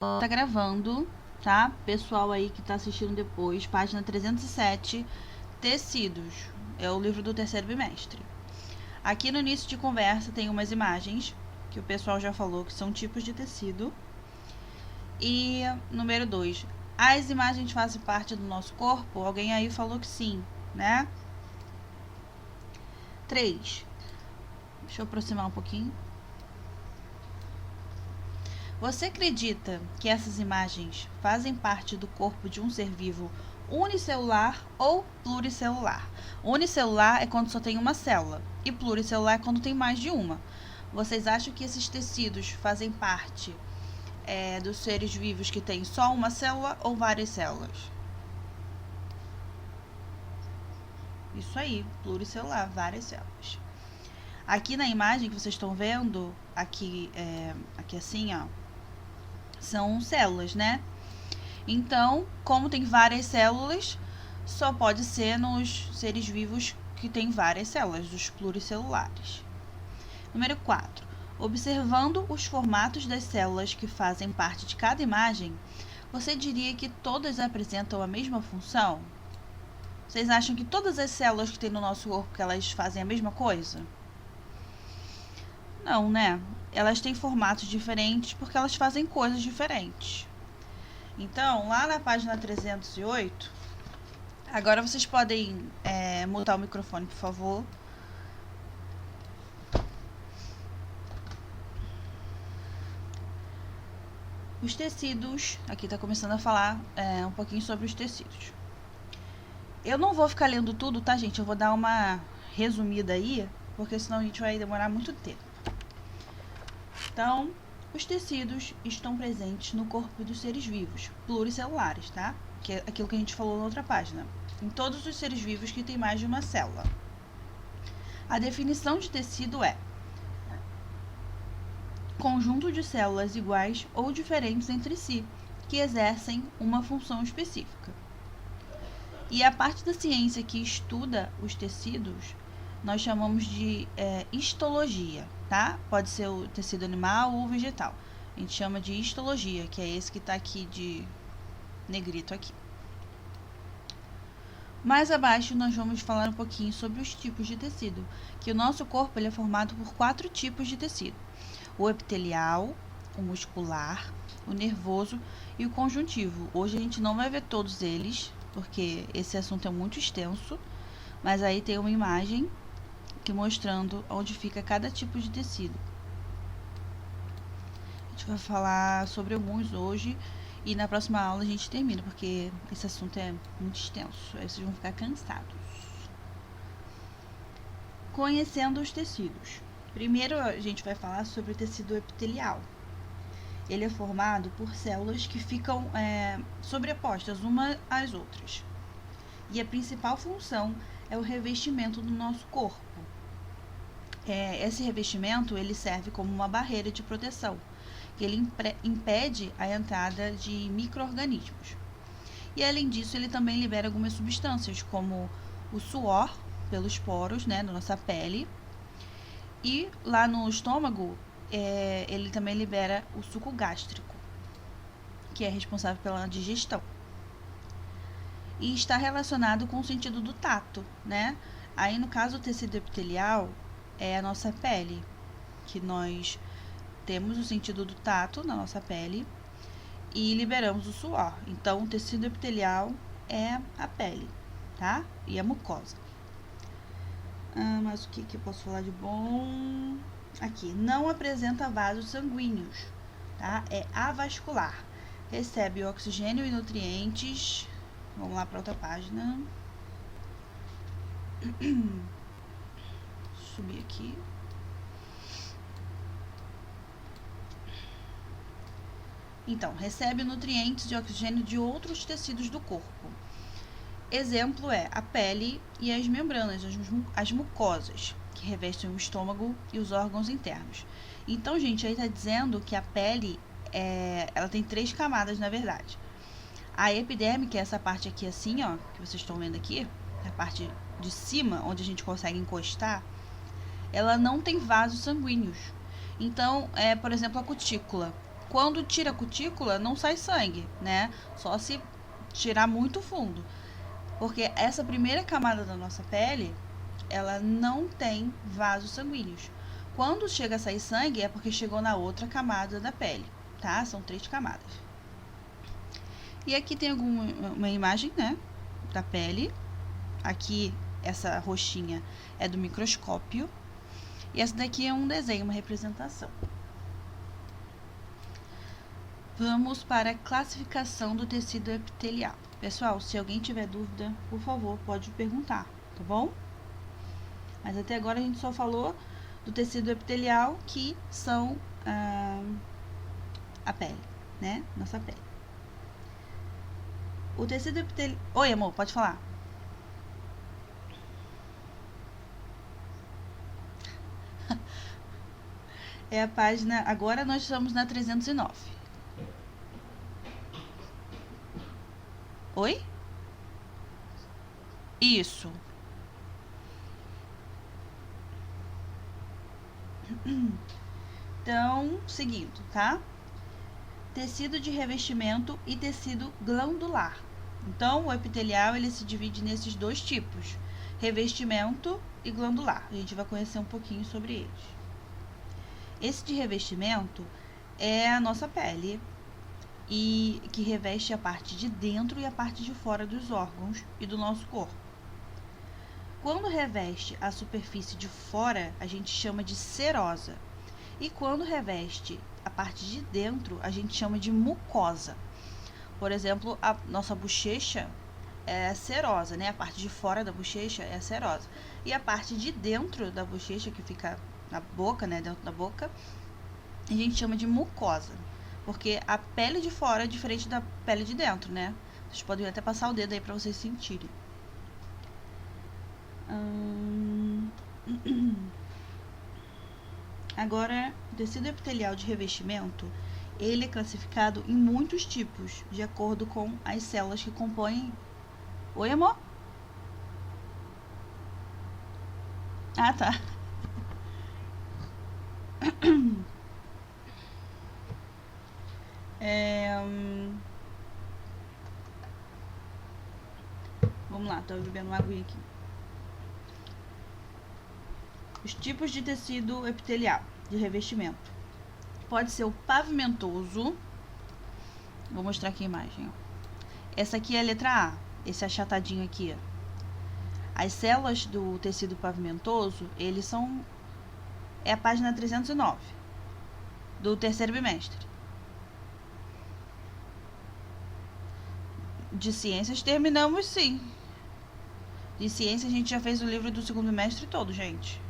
Tá gravando, tá? Pessoal aí que tá assistindo depois, página 307, tecidos. É o livro do terceiro bimestre. Aqui no início de conversa tem umas imagens que o pessoal já falou que são tipos de tecido. E número 2, as imagens fazem parte do nosso corpo? Alguém aí falou que sim, né? 3, deixa eu aproximar um pouquinho. Você acredita que essas imagens fazem parte do corpo de um ser vivo unicelular ou pluricelular? Unicelular é quando só tem uma célula e pluricelular é quando tem mais de uma. Vocês acham que esses tecidos fazem parte dos seres vivos que têm só uma célula ou várias células? Isso aí, pluricelular, várias células. Aqui na imagem que vocês estão vendo, aqui assim, ó, são células, né? Então, como tem várias células, só pode ser nos seres vivos que têm várias células, os pluricelulares. Número 4. Observando os formatos das células que fazem parte de cada imagem, você diria que todas apresentam a mesma função? Vocês acham que todas as células que tem no nosso corpo, que elas fazem a mesma coisa? Não, né? Elas têm formatos diferentes porque elas fazem coisas diferentes. Então, lá na página 308, agora vocês podem mutar o microfone, por favor. Os tecidos, aqui está começando a falar um pouquinho sobre os tecidos. Eu não vou ficar lendo tudo, tá, gente? Eu vou dar uma resumida aí, porque senão a gente vai demorar muito tempo. Então, os tecidos estão presentes no corpo dos seres vivos, pluricelulares, tá? Que é aquilo que a gente falou na outra página. Em todos os seres vivos que têm mais de uma célula. A definição de tecido é conjunto de células iguais ou diferentes entre si, que exercem uma função específica. E a parte da ciência que estuda os tecidos, nós chamamos de histologia, tá? Pode ser o tecido animal ou vegetal. A gente chama de histologia, que é esse que está aqui de negrito aqui. Mais abaixo, nós vamos falar um pouquinho sobre os tipos de tecido, que o nosso corpo ele é formado por 4 tipos de tecido. O epitelial, o muscular, o nervoso e o conjuntivo. Hoje a gente não vai ver todos eles, porque esse assunto é muito extenso, mas aí tem uma imagem que mostrando onde fica cada tipo de tecido. A gente vai falar sobre alguns hoje e na próxima aula a gente termina, porque esse assunto é muito extenso, aí vocês vão ficar cansados. Conhecendo os tecidos. Primeiro a gente vai falar sobre o tecido epitelial. Ele é formado por células que ficam sobrepostas umas às outras. E a principal função é o revestimento do nosso corpo. Esse revestimento ele serve como uma barreira de proteção, que ele impede a entrada de micro-organismos. E além disso, ele também libera algumas substâncias, como o suor pelos poros, né, na nossa pele. E lá no estômago, ele também libera o suco gástrico, que é responsável pela digestão. E está relacionado com o sentido do tato, né? Aí, no caso, o tecido epitelial é a nossa pele, que nós temos o sentido do tato na nossa pele e liberamos o suor. Então, o tecido epitelial é a pele, tá? E a mucosa. Mas o que eu posso falar de bom? Aqui, não apresenta vasos sanguíneos, tá? É avascular. Recebe oxigênio e nutrientes. Vamos lá para outra página. Subir aqui. Então, recebe nutrientes e oxigênio de outros tecidos do corpo. Exemplo é a pele e as membranas, as mucosas, que revestem o estômago e os órgãos internos. Então, gente, aí está dizendo que a pele, ela tem 3 camadas, na verdade. A epiderme, que é essa parte aqui assim, ó, que vocês estão vendo aqui, a parte de cima, onde a gente consegue encostar, ela não tem vasos sanguíneos. Então, por exemplo, a cutícula. Quando tira a cutícula, não sai sangue, né? Só se tirar muito fundo. Porque essa primeira camada da nossa pele, ela não tem vasos sanguíneos. Quando chega a sair sangue, é porque chegou na outra camada da pele, tá? São 3 camadas. E aqui tem uma imagem, né, da pele. Aqui, essa roxinha é do microscópio. E essa daqui é um desenho, uma representação. Vamos para a classificação do tecido epitelial. Pessoal, se alguém tiver dúvida, por favor, pode perguntar, tá bom? Mas até agora a gente só falou do tecido epitelial, que são a pele, né? Nossa pele. O tecido epitelial... Oi, amor, pode falar. É a página... Agora nós estamos na 309. Oi? Isso. Então, seguindo, tá? Tecido de revestimento e tecido glandular. Então, o epitelial, ele se divide nesses 2 tipos, revestimento e glandular. A gente vai conhecer um pouquinho sobre eles. Esse de revestimento é a nossa pele, e que reveste a parte de dentro e a parte de fora dos órgãos e do nosso corpo. Quando reveste a superfície de fora, a gente chama de serosa. E quando reveste a parte de dentro, a gente chama de mucosa. Por exemplo, a nossa bochecha é serosa, né? A parte de fora da bochecha é serosa. E a parte de dentro da bochecha, que fica na boca, né? Dentro da boca, a gente chama de mucosa. Porque a pele de fora é diferente da pele de dentro, né? Vocês podem até passar o dedo aí pra vocês sentirem. Agora, o tecido epitelial de revestimento, ele é classificado em muitos tipos, de acordo com as células que compõem... Oi, amor? Ah, tá. Vamos lá, tô bebendo uma aguinha aqui. Os tipos de tecido epitelial de revestimento. Pode ser o pavimentoso. Vou mostrar aqui a imagem. Ó. Essa aqui é a letra A. Esse achatadinho aqui. Ó. As células do tecido pavimentoso, eles são... É a página 309 do terceiro bimestre. De ciências terminamos, sim. De ciência a gente já fez o livro do segundo bimestre todo, gente.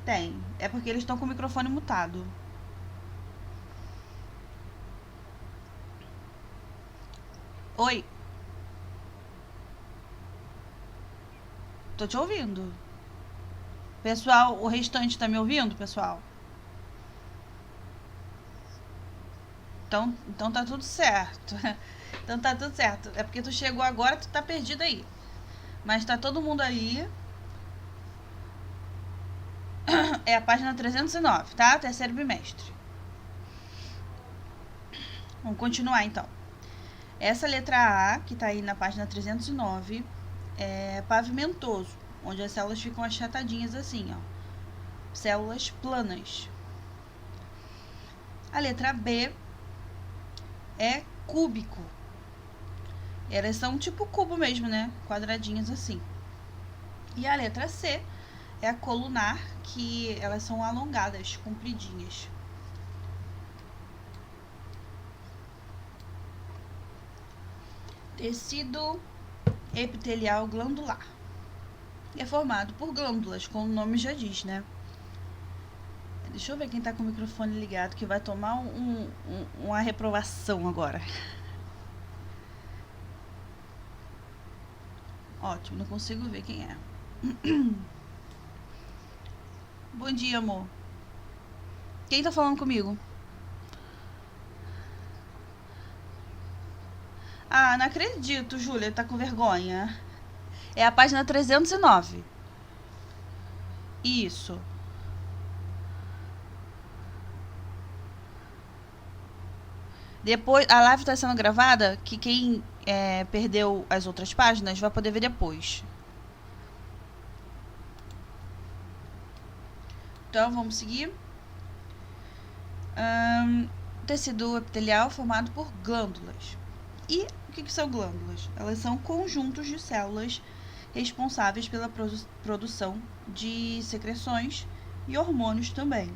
Tem. É porque eles estão com o microfone mutado. Oi. Tô te ouvindo. Pessoal, o restante tá me ouvindo, pessoal? Então tá tudo certo. Então tá tudo certo. É porque tu chegou agora, tu tá perdido aí. Mas tá todo mundo aí. É a página 309, tá? Terceiro bimestre. Vamos continuar, então. Essa letra A, que tá aí na página 309, é pavimentoso, onde as células ficam achatadinhas assim, ó. Células planas. A letra B é cúbico. Elas são tipo cubo mesmo, né? Quadradinhas assim. E a letra C é a colunar, que elas são alongadas, compridinhas. Tecido epitelial glandular. É formado por glândulas, como o nome já diz, né? Deixa eu ver quem tá com o microfone ligado, que vai tomar uma reprovação agora. Ótimo, não consigo ver quem é. Bom dia, amor. Quem tá falando comigo? Ah, não acredito, Júlia, tá com vergonha. É a página 309. Isso. Depois, a live está sendo gravada, que quem perdeu as outras páginas vai poder ver depois. Então, vamos seguir. Tecido epitelial formado por glândulas. E o que são glândulas? Elas são conjuntos de células responsáveis pela produção de secreções e hormônios também.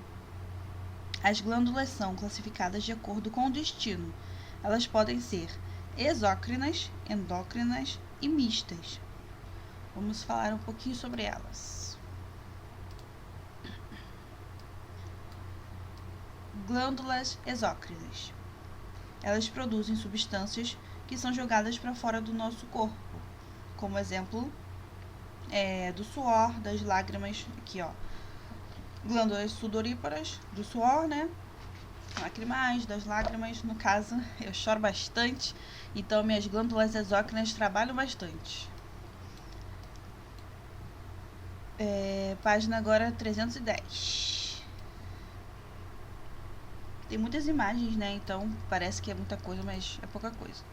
As glândulas são classificadas de acordo com o destino. Elas podem ser exócrinas, endócrinas e mistas. Vamos falar um pouquinho sobre elas. Glândulas exócrinas. Elas produzem substâncias que são jogadas para fora do nosso corpo, como exemplo do suor, das lágrimas, aqui ó, glândulas sudoríparas, do suor, né, lacrimais, das lágrimas. No caso, eu choro bastante, então minhas glândulas exócrinas trabalham bastante. Página agora 310. Tem muitas imagens, né? Então parece que é muita coisa, mas é pouca coisa.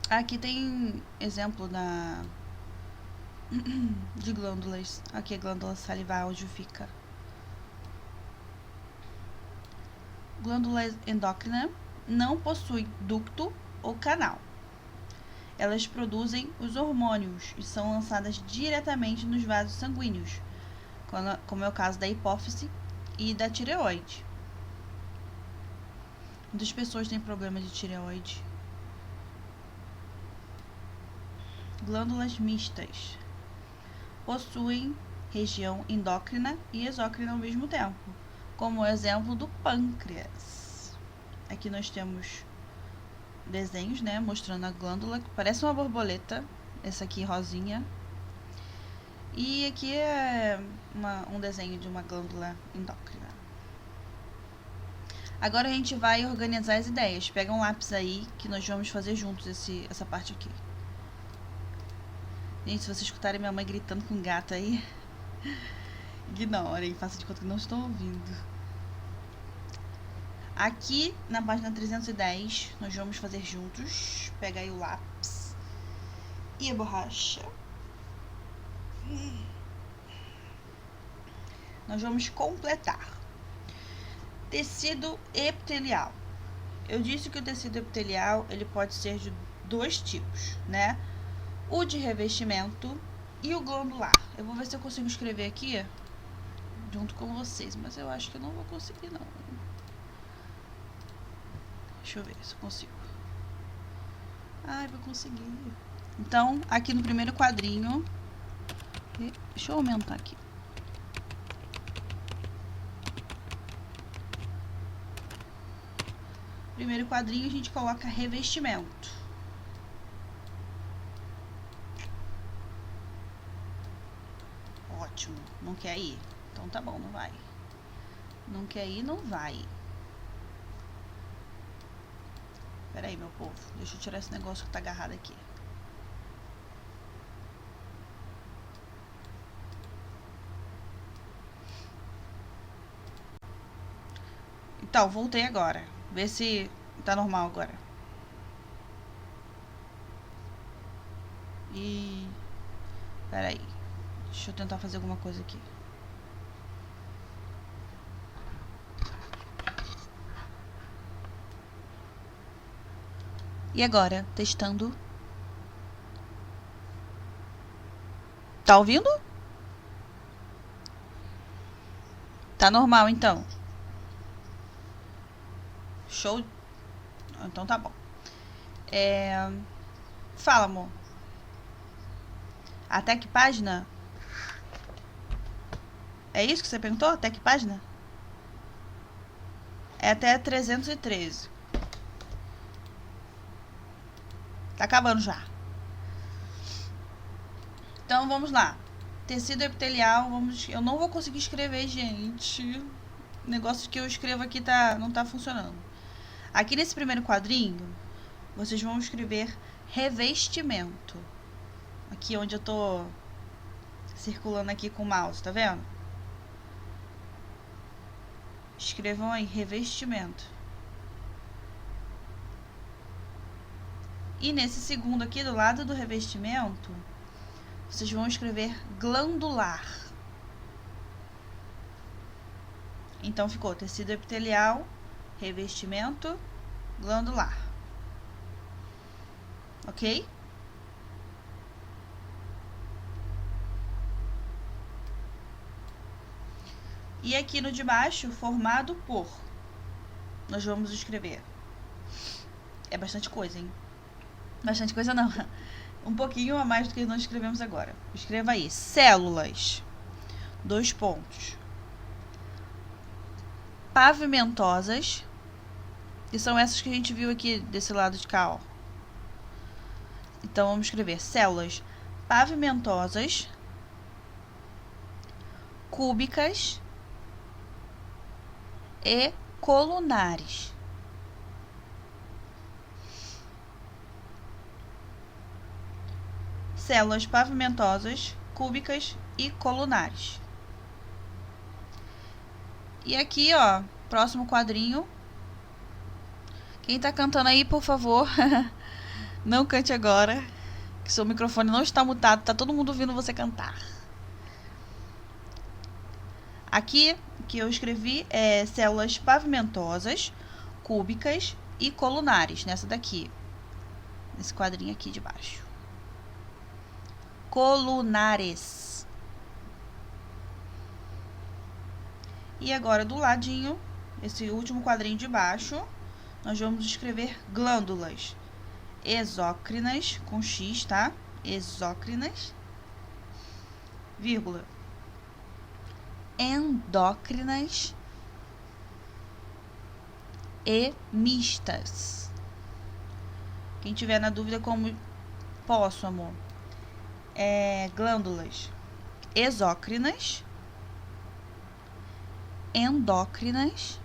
Aqui tem exemplo de glândulas. Aqui a glândula salivar, onde fica. Glândula endócrina não possui ducto ou canal. Elas produzem os hormônios e são lançadas diretamente nos vasos sanguíneos, como é o caso da hipófise e da tireoide. Muitas pessoas têm problema de tireoide. Glândulas mistas possuem região endócrina e exócrina ao mesmo tempo, como o exemplo do pâncreas. Aqui nós temos desenhos, né, mostrando a glândula, que parece uma borboleta, essa aqui rosinha. E aqui é um desenho de uma glândula endócrina. Agora a gente vai organizar as ideias. Pega um lápis aí, que nós vamos fazer juntos essa parte aqui. Gente, se vocês escutarem minha mãe gritando com gato aí, ignorem, façam de conta que não estão ouvindo. Aqui na página 310, nós vamos fazer juntos. Pega aí o lápis e a borracha. Nós vamos completar. Tecido epitelial. Eu disse que o tecido epitelial ele pode ser de dois tipos, né? O de revestimento e o glandular. Eu vou ver se eu consigo escrever aqui junto com vocês, mas eu acho que eu não vou conseguir não. Deixa eu ver se eu consigo. Ai, vou conseguir. Então, aqui no primeiro quadrinho, deixa eu aumentar aqui. Primeiro quadrinho a gente coloca revestimento. Ótimo. Não quer ir? Então tá bom, não vai. Não quer ir, não vai. Pera aí, meu povo. Deixa eu tirar esse negócio que tá agarrado aqui. Então, voltei agora. Vê se tá normal agora. E... pera aí. Deixa eu tentar fazer alguma coisa aqui. E agora? Testando. Tá ouvindo? Tá normal, então. Show. Então tá bom. Fala, amor. Até que página? É isso que você perguntou? Até que página? É até 313. Tá acabando já. Então vamos lá. Tecido epitelial, eu não vou conseguir escrever, gente. O negócio que eu escrevo aqui não tá funcionando. Aqui nesse primeiro quadrinho, vocês vão escrever revestimento. Aqui onde eu tô circulando aqui com o mouse, tá vendo? Escrevam aí, revestimento. E nesse segundo aqui, do lado do revestimento, vocês vão escrever glandular. Então, ficou tecido epitelial, revestimento, glandular. Ok? E aqui no de baixo, formado por, nós vamos escrever. É bastante coisa, hein? Bastante coisa não. Um pouquinho a mais do que nós escrevemos agora. Escreva aí, células, 2 pontos, pavimentosas, que são essas que a gente viu aqui desse lado de cá, ó. Então, vamos escrever células pavimentosas, cúbicas e colunares. Células pavimentosas, cúbicas e colunares. E aqui, ó, próximo quadrinho. Quem tá cantando aí, por favor, não cante agora, que seu microfone não está mutado, tá todo mundo ouvindo você cantar. Aqui, que eu escrevi, é células pavimentosas, cúbicas e colunares, nessa daqui. Nesse quadrinho aqui de baixo. Colunares. E agora, do ladinho, esse último quadrinho de baixo, nós vamos escrever glândulas exócrinas, com X, tá? Exócrinas, vírgula, endócrinas e mistas. Quem tiver na dúvida como posso, amor, glândulas exócrinas, endócrinas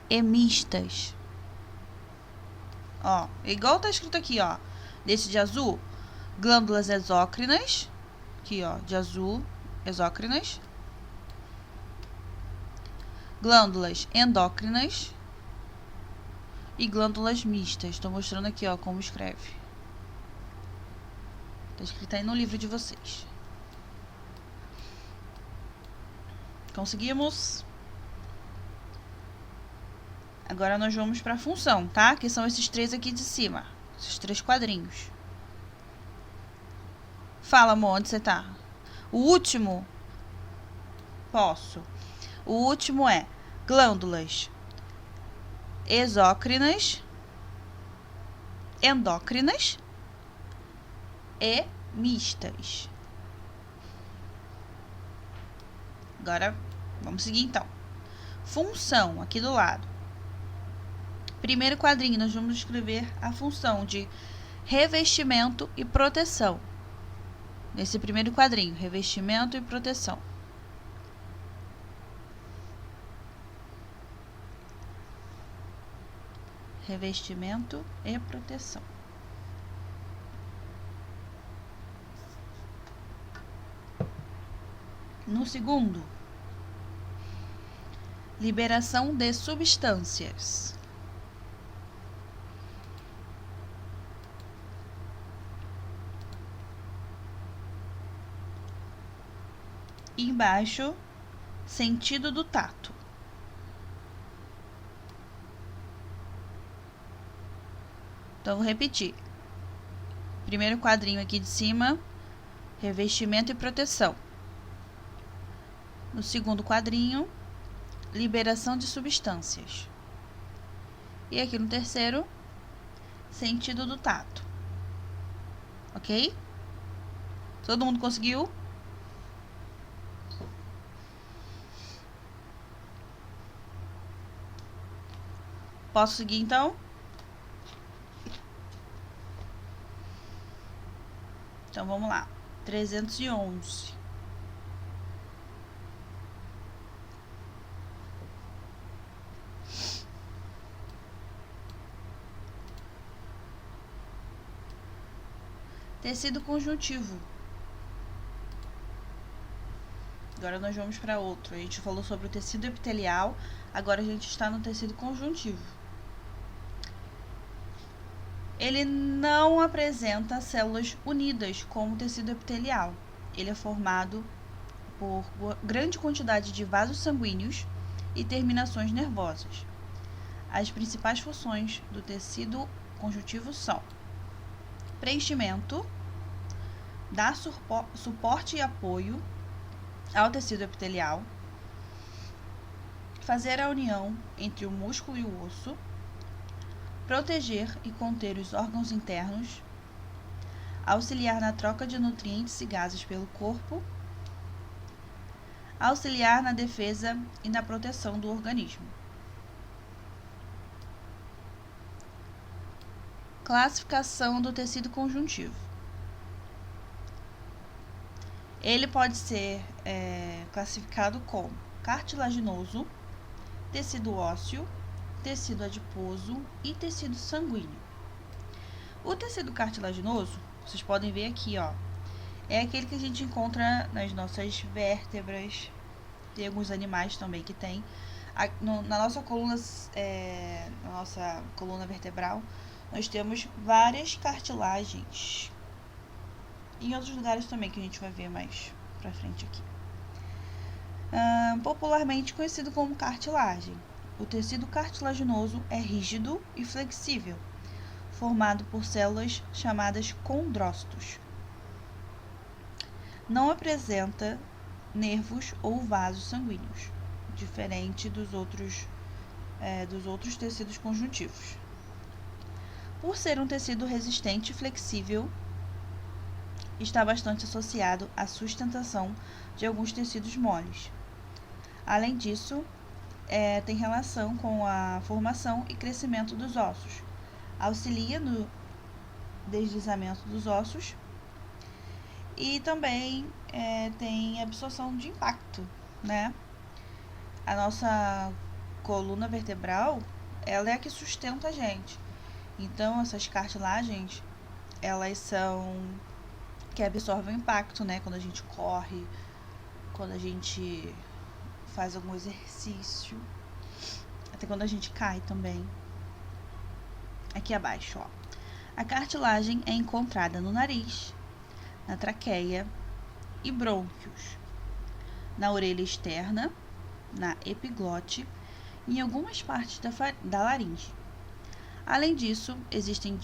e mistas. Ó, igual tá escrito aqui, ó, desse de azul, glândulas exócrinas, aqui, ó, de azul, exócrinas, glândulas endócrinas e glândulas mistas. Estou mostrando aqui, ó, como escreve. Tá escrito aí no livro de vocês. Conseguimos? Agora nós vamos para a função, tá? Que são esses 3 aqui de cima. Esses 3 quadrinhos. Fala, amor, onde você tá? O último, posso. O último é glândulas exócrinas, endócrinas e mistas. Agora, vamos seguir então. Função, aqui do lado. Primeiro quadrinho, nós vamos escrever a função de revestimento e proteção. Nesse primeiro quadrinho, revestimento e proteção. Revestimento e proteção. No segundo, liberação de substâncias. E embaixo, sentido do tato. Então, vou repetir. Primeiro quadrinho aqui de cima, revestimento e proteção. No segundo quadrinho, liberação de substâncias. E aqui no terceiro, sentido do tato. Ok? Todo mundo conseguiu? Posso seguir, então? Então, vamos lá. 311. Tecido conjuntivo. Agora nós vamos para outro. A gente falou sobre o tecido epitelial, agora a gente está no tecido conjuntivo. Ele não apresenta células unidas como o tecido epitelial. Ele é formado por grande quantidade de vasos sanguíneos e terminações nervosas. As principais funções do tecido conjuntivo são: preenchimento, dar suporte e apoio ao tecido epitelial, fazer a união entre o músculo e o osso, proteger e conter os órgãos internos, auxiliar na troca de nutrientes e gases pelo corpo, auxiliar na defesa e na proteção do organismo. Classificação do tecido conjuntivo. Ele pode ser classificado como cartilaginoso, tecido ósseo, tecido adiposo e tecido sanguíneo. O tecido cartilaginoso, vocês podem ver aqui, ó, é aquele que a gente encontra nas nossas vértebras. Tem alguns animais também que tem. Na nossa coluna vertebral, nós temos várias cartilagens. Em outros lugares também, que a gente vai ver mais pra frente aqui. Popularmente conhecido como cartilagem. O tecido cartilaginoso é rígido e flexível, formado por células chamadas condrócitos. Não apresenta nervos ou vasos sanguíneos, diferente dos outros tecidos conjuntivos. Por ser um tecido resistente e flexível, está bastante associado à sustentação de alguns tecidos moles. Além disso, tem relação com a formação e crescimento dos ossos, auxilia no deslizamento dos ossos e também tem absorção de impacto, né? A nossa coluna vertebral, ela é a que sustenta a gente. Então, essas cartilagens, elas são que absorvem o impacto, né? Quando a gente corre, quando a gente faz algum exercício, até quando a gente cai também. Aqui abaixo, ó. A cartilagem é encontrada no nariz, na traqueia e brônquios, na orelha externa, na epiglote e em algumas partes da laringe. Além disso, existem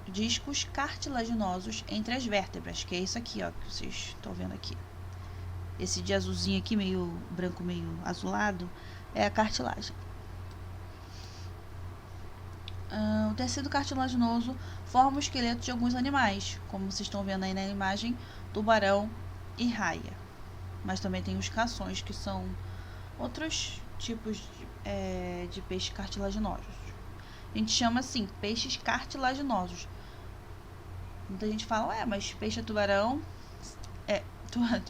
discos cartilaginosos entre as vértebras, que é isso aqui, ó, que vocês estão vendo aqui. Esse de azulzinho aqui, meio branco, meio azulado, é a cartilagem. O tecido cartilaginoso forma o esqueleto de alguns animais, como vocês estão vendo aí na imagem, tubarão e raia. Mas também tem os cações, que são outros tipos de peixes cartilaginosos. A gente chama assim, peixes cartilaginosos. Muita gente fala, mas peixe é tubarão?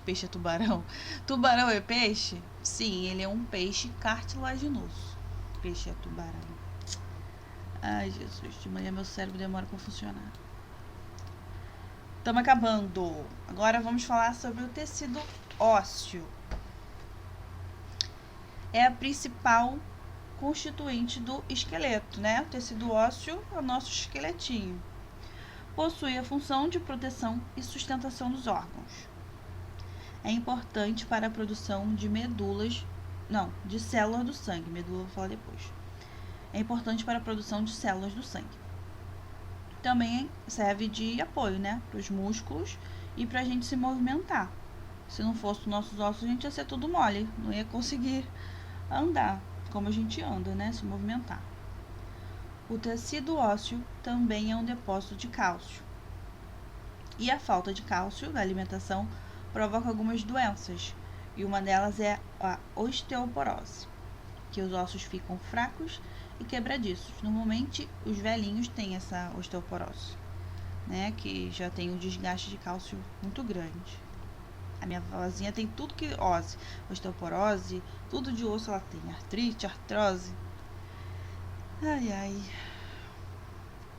Peixe é tubarão? Tubarão é peixe? Sim, ele é um peixe cartilaginoso. Peixe é tubarão. Ai, Jesus, de manhã meu cérebro demora para funcionar. Estamos acabando. Agora vamos falar sobre o tecido ósseo. É a principal constituinte do esqueleto, né? O tecido ósseo é o nosso esqueletinho. Possui a função de proteção e sustentação dos órgãos. É importante para a produção de de células do sangue. Medula eu vou falar depois. É importante para a produção de células do sangue. Também serve de apoio, né? Para os músculos e para a gente se movimentar. Se não fosse os nossos ossos, a gente ia ser tudo mole. Não ia conseguir andar como a gente anda, né? Se movimentar. O tecido ósseo também é um depósito de cálcio. E a falta de cálcio da alimentação provoca algumas doenças. E uma delas é a osteoporose, que os ossos ficam fracos e quebradiços. Normalmente, os velhinhos têm essa osteoporose, né? Que já tem um desgaste de cálcio muito grande. A minha vozinha tem tudo que osteoporose, tudo de osso ela tem, artrite, artrose. Ai, ai.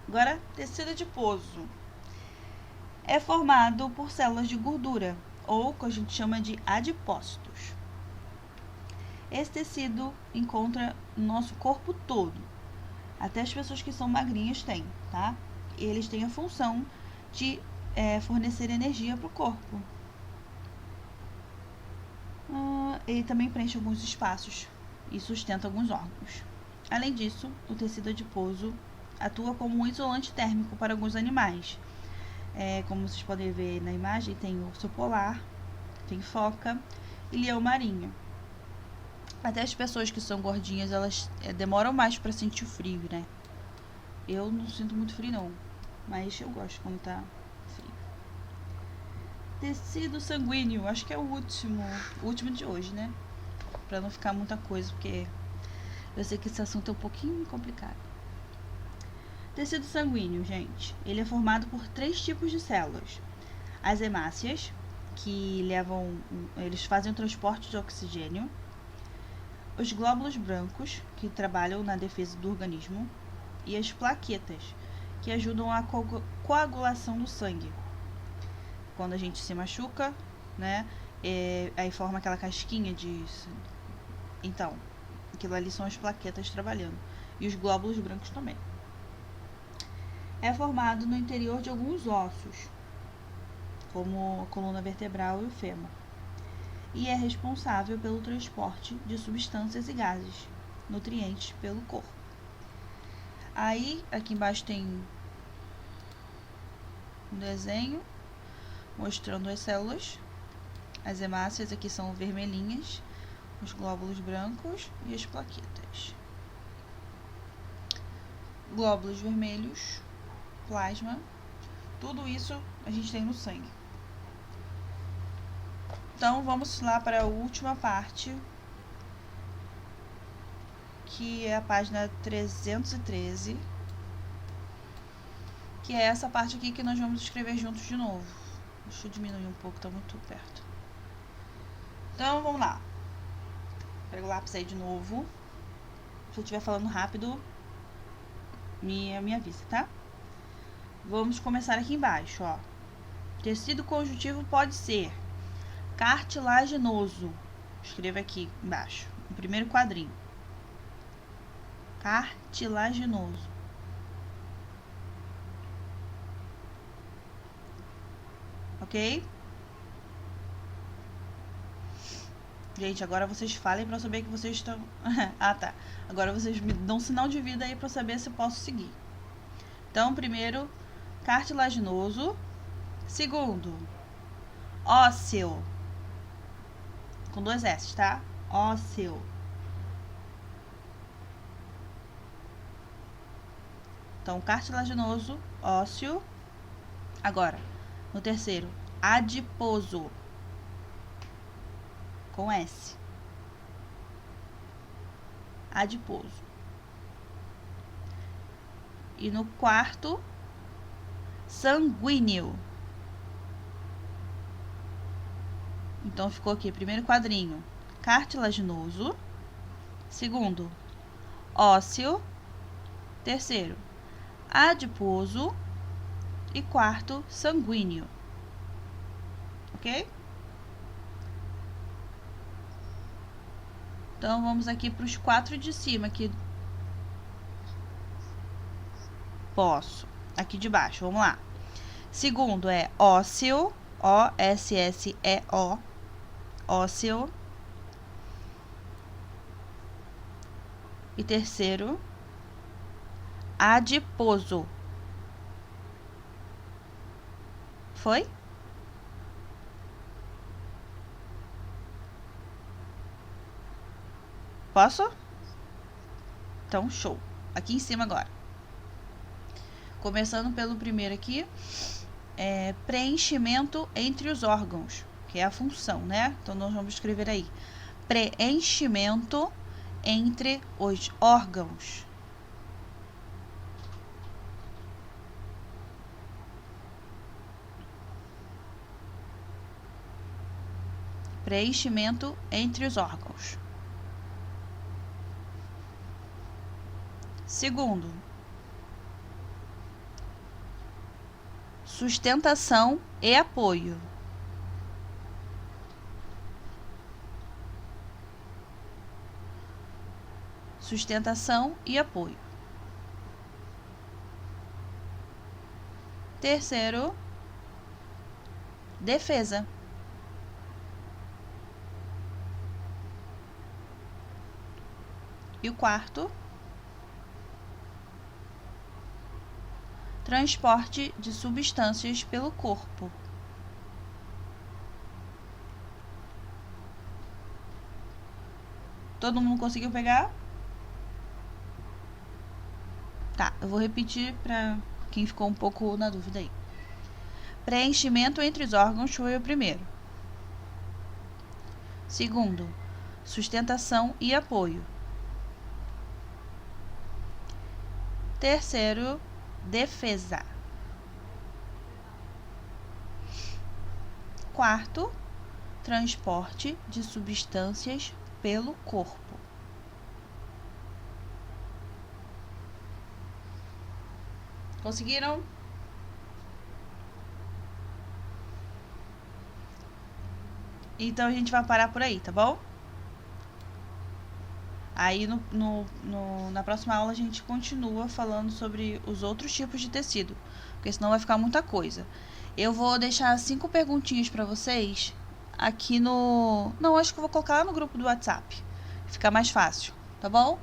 Agora, tecido adiposo. É formado por células de gordura, ou que a gente chama de adipócitos. Esse tecido encontra no nosso corpo todo. Até as pessoas que são magrinhas têm, tá? eles têm a função de fornecer energia para o corpo. Ele também preenche alguns espaços e sustenta alguns órgãos. Além disso, o tecido adiposo atua como um isolante térmico para alguns animais. Como vocês podem ver na imagem, tem urso polar, tem foca e leão marinho. Até as pessoas que são gordinhas, elas demoram mais para sentir o frio, né? Eu não sinto muito frio não, mas eu gosto quando tá frio. Tecido sanguíneo, acho que é o último de hoje, né? Pra não ficar muita coisa, porque eu sei que esse assunto é um pouquinho complicado. Tecido sanguíneo, gente, ele é formado por 3 tipos de células. As hemácias, que eles fazem o transporte de oxigênio. Os glóbulos brancos, que trabalham na defesa do organismo. E as plaquetas, que ajudam a coagulação do sangue. Quando a gente se machuca, né, aí forma aquela casquinha de... Então, aquilo ali são as plaquetas trabalhando. E os glóbulos brancos também. É formado no interior de alguns ossos, como a coluna vertebral e o fêmur. E é responsável pelo transporte de substâncias e gases, nutrientes pelo corpo. Aí, aqui embaixo tem um desenho mostrando as células. As hemácias aqui são vermelhinhas, os glóbulos brancos e as plaquetas. Glóbulos vermelhos, plasma, tudo isso a gente tem no sangue. Então, vamos lá para a última parte, que é a página 313, que é essa parte aqui que nós vamos escrever juntos de novo. Deixa eu diminuir um pouco, tá muito perto. Então, vamos lá. Pega o lápis aí de novo. Se eu estiver falando rápido, me avisa, tá? Vamos começar aqui embaixo, ó. Tecido conjuntivo pode ser cartilaginoso. Escreva aqui embaixo, no primeiro quadrinho. Cartilaginoso. Ok? Gente, agora vocês falem pra eu saber que vocês estão... Ah, tá. Agora vocês me dão um sinal de vida aí pra eu saber se eu posso seguir. Então, primeiro, cartilaginoso. Segundo, ósseo. Com 2 S, tá? Ósseo. Então, cartilaginoso, ósseo. Agora, no terceiro, adiposo. Com S. Adiposo. E no quarto, sanguíneo. Então, ficou aqui, primeiro quadrinho, cartilaginoso. Segundo, ósseo. Terceiro, adiposo. E quarto, sanguíneo. Ok? Então, vamos aqui para os 4 de cima, aqui. Posso. Aqui de baixo, vamos lá. Segundo é ósseo, O-S-S-E-O, ósseo. E terceiro, adiposo. Foi? Posso? Então, show. Aqui em cima agora. Começando pelo primeiro aqui, preenchimento entre os órgãos, que é a função, né? Então, nós vamos escrever aí. Preenchimento entre os órgãos. Preenchimento entre os órgãos. Segundo, sustentação e apoio. Sustentação e apoio. Terceiro, defesa. E o quarto, transporte de substâncias pelo corpo. Todo mundo conseguiu pegar? Tá, eu vou repetir para quem ficou um pouco na dúvida aí. Preenchimento entre os órgãos foi o primeiro. Segundo, sustentação e apoio. Terceiro, defesa. Quarto, transporte de substâncias pelo corpo. Conseguiram? Então a gente vai parar por aí, tá bom? Aí na próxima aula a gente continua falando sobre os outros tipos de tecido, porque senão vai ficar muita coisa. Eu vou deixar 5 perguntinhas para vocês aqui no... Não, acho que eu vou colocar lá no grupo do WhatsApp. Fica mais fácil, tá bom?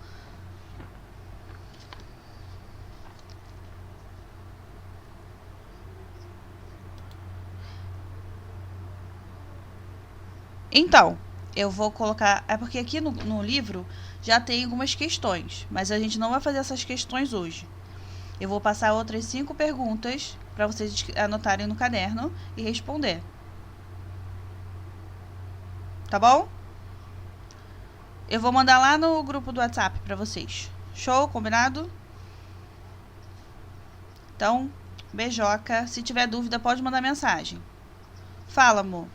Então, eu vou colocar... É porque aqui no livro já tem algumas questões, mas a gente não vai fazer essas questões hoje. Eu vou passar outras 5 perguntas para vocês anotarem no caderno e responder. Tá bom? Eu vou mandar lá no grupo do WhatsApp para vocês. Show? Combinado? Então, beijoca. Se tiver dúvida, pode mandar mensagem. Fala, amor.